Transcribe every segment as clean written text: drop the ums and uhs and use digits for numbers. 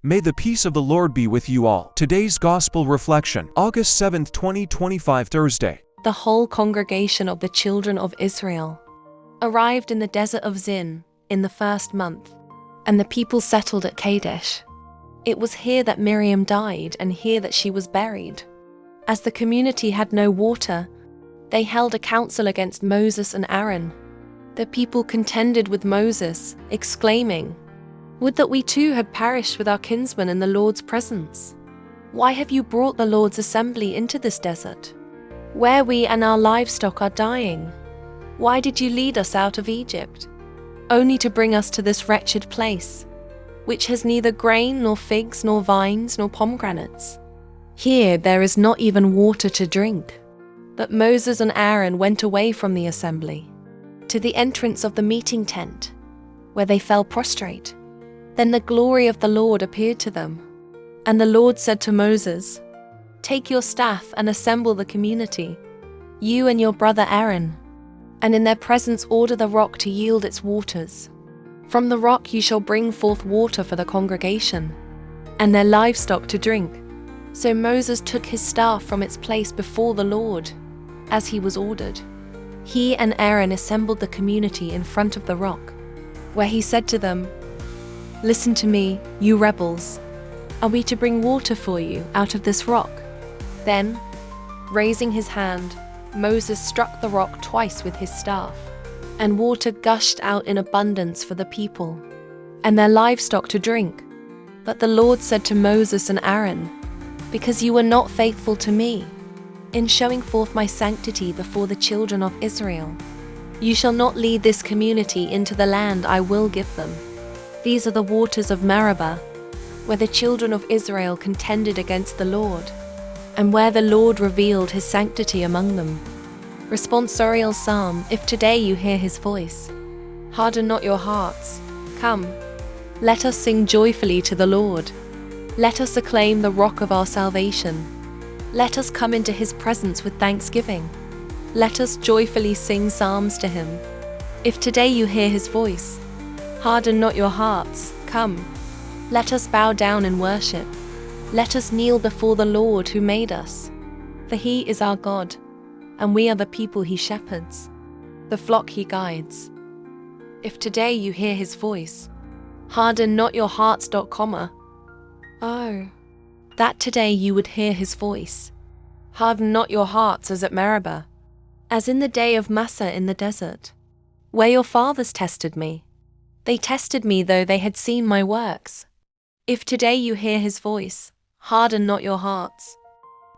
May the peace of the Lord be with you all. Today's Gospel Reflection, August 7, 2025, Thursday. The whole congregation of the children of Israel arrived in the desert of Zin in the first month, and the people settled at Kadesh. It was here that Miriam died, and here that she was buried. As the community had no water, they held a council against Moses and Aaron. The people contended with Moses, exclaiming, "Would that we too had perished with our kinsmen in the Lord's presence! Why have you brought the Lord's assembly into this desert, where we and our livestock are dying? Why did you lead us out of Egypt, only to bring us to this wretched place, which has neither grain nor figs nor vines nor pomegranates? Here there is not even water to drink." But Moses and Aaron went away from the assembly, to the entrance of the meeting tent, where they fell prostrate. Then the glory of the Lord appeared to them. And the Lord said to Moses, "Take your staff and assemble the community, you and your brother Aaron, and in their presence order the rock to yield its waters. From the rock you shall bring forth water for the congregation, and their livestock to drink." So Moses took his staff from its place before the Lord, as he was ordered. He and Aaron assembled the community in front of the rock, where he said to them, "Listen to me, you rebels. Are we to bring water for you out of this rock?" Then, raising his hand, Moses struck the rock twice with his staff, and water gushed out in abundance for the people and their livestock to drink. But the Lord said to Moses and Aaron, "Because you were not faithful to me in showing forth my sanctity before the children of Israel, you shall not lead this community into the land I will give them." These are the waters of Meribah, where the children of Israel contended against the Lord, and where the Lord revealed his sanctity among them. Responsorial Psalm. If today you hear his voice, harden not your hearts. Come, let us sing joyfully to the Lord. Let us acclaim the rock of our salvation. Let us come into his presence with thanksgiving. Let us joyfully sing psalms to him. If today you hear his voice, harden not your hearts. Come, let us bow down in worship. Let us kneel before the Lord who made us. For he is our God, and we are the people he shepherds, the flock he guides. If today you hear his voice, harden not your hearts. Oh, that today you would hear his voice. Harden not your hearts as at Meribah, as in the day of Massah in the desert, where your fathers tested me. They tested me though they had seen my works. If today you hear his voice, harden not your hearts.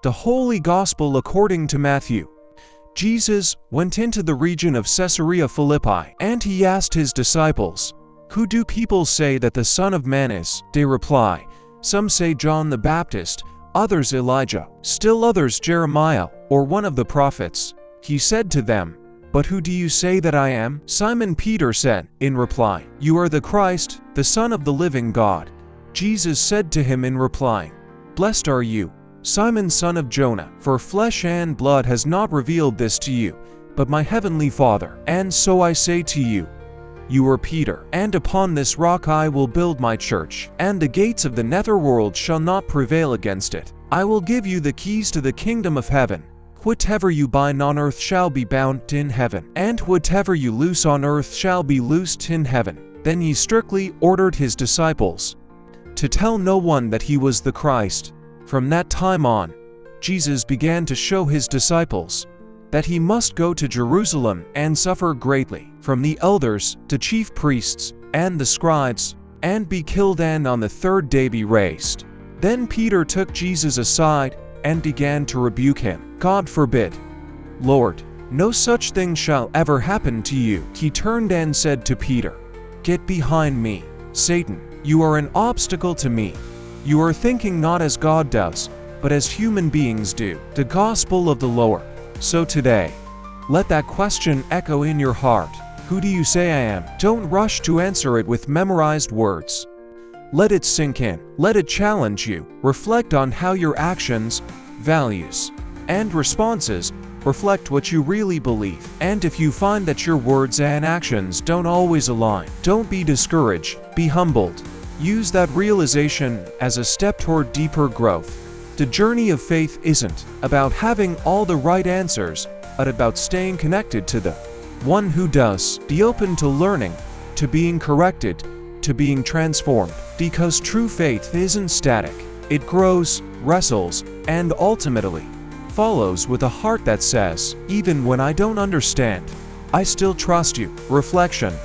The Holy Gospel according to Matthew. Jesus went into the region of Caesarea Philippi, and he asked his disciples, "Who do people say that the Son of Man is?" They reply, "Some say John the Baptist, others Elijah, still others Jeremiah, or one of the prophets." He said to them, "But who do you say that I am?" Simon Peter said, in reply, "You are the Christ, the Son of the living God." Jesus said to him in reply, "Blessed are you, Simon son of Jonah, for flesh and blood has not revealed this to you, but my heavenly Father. And so I say to you, you are Peter, and upon this rock I will build my church, and the gates of the netherworld shall not prevail against it. I will give you the keys to the kingdom of heaven. Whatever you bind on earth shall be bound in heaven, and whatever you loose on earth shall be loosed in heaven." Then he strictly ordered his disciples to tell no one that he was the Christ. From that time on, Jesus began to show his disciples that he must go to Jerusalem and suffer greatly from the elders, the chief priests, and the scribes, and be killed and on the third day be raised. Then Peter took Jesus aside and began to rebuke him. "God forbid, Lord, no such thing shall ever happen to you." He turned and said to Peter, "Get behind me, Satan. You are an obstacle to me. You are thinking not as God does, but as human beings do." The Gospel of the Lord. So today, let that question echo in your heart. Who do you say I am? Don't rush to answer it with memorized words. Let it sink in. Let it challenge you. Reflect on how your actions, values, and responses reflect what you really believe. And if you find that your words and actions don't always align, don't be discouraged. Be humbled. Use that realization as a step toward deeper growth. The journey of faith isn't about having all the right answers, but about staying connected to the one who does. Be open to learning, to being corrected, to being transformed. Because true faith isn't static. It grows, wrestles, and ultimately follows with a heart that says, even when I don't understand, I still trust you. Reflection.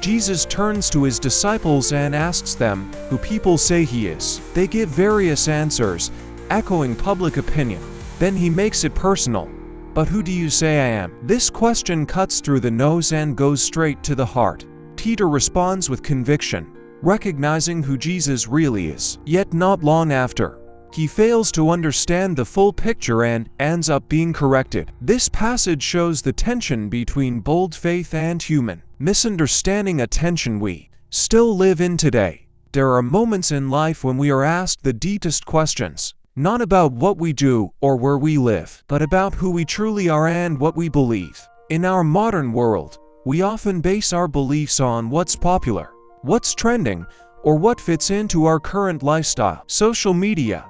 Jesus turns to his disciples and asks them who people say he is. They give various answers, echoing public opinion. Then he makes it personal. But who do you say I am? This question cuts through the nose and goes straight to the heart. Peter responds with conviction, recognizing who Jesus really is. Yet not long after, he fails to understand the full picture and ends up being corrected. This passage shows the tension between bold faith and human misunderstanding, a tension we still live in today. There are moments in life when we are asked the deepest questions, not about what we do or where we live, but about who we truly are and what we believe. In our modern world, we often base our beliefs on what's popular, what's trending, or what fits into our current lifestyle. Social media,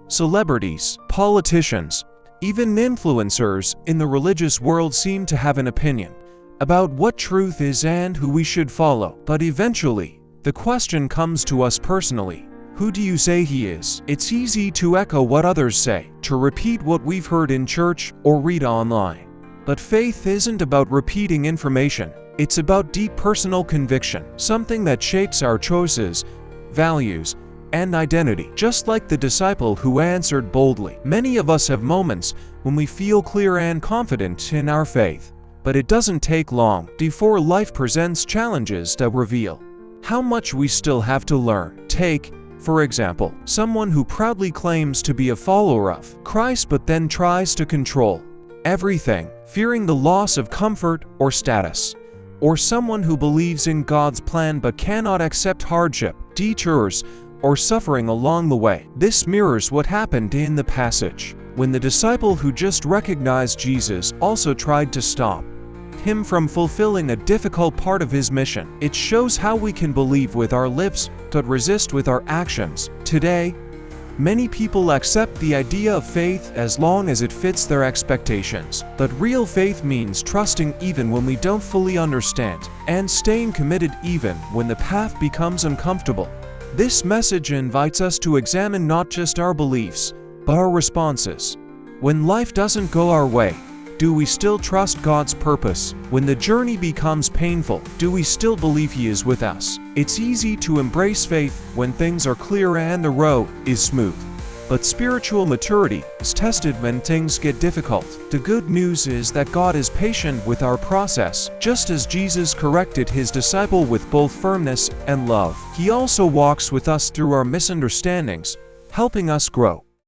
celebrities, politicians, even influencers in the religious world seem to have an opinion about what truth is and who we should follow. But eventually, the question comes to us personally. Who do you say he is? It's easy to echo what others say, to repeat what we've heard in church or read online. But faith isn't about repeating information. It's about deep personal conviction, something that shapes our choices, values, and identity. Just like the disciple who answered boldly, many of us have moments when we feel clear and confident in our faith. But it doesn't take long before life presents challenges that reveal how much we still have to learn. Take, for example, someone who proudly claims to be a follower of Christ but then tries to control everything, fearing the loss of comfort or status. Or someone who believes in God's plan but cannot accept hardship, detours, or suffering along the way. This mirrors what happened in the passage, when the disciple who just recognized Jesus also tried to stop him from fulfilling a difficult part of his mission. It shows how we can believe with our lips but resist with our actions. Today, many people accept the idea of faith as long as it fits their expectations. But real faith means trusting even when we don't fully understand, and staying committed even when the path becomes uncomfortable. This message invites us to examine not just our beliefs, but our responses. When life doesn't go our way, do we still trust God's purpose? When the journey becomes painful, do we still believe He is with us? It's easy to embrace faith when things are clear and the road is smooth. But spiritual maturity is tested when things get difficult. The good news is that God is patient with our process. Just as Jesus corrected His disciple with both firmness and love, He also walks with us through our misunderstandings, helping us grow.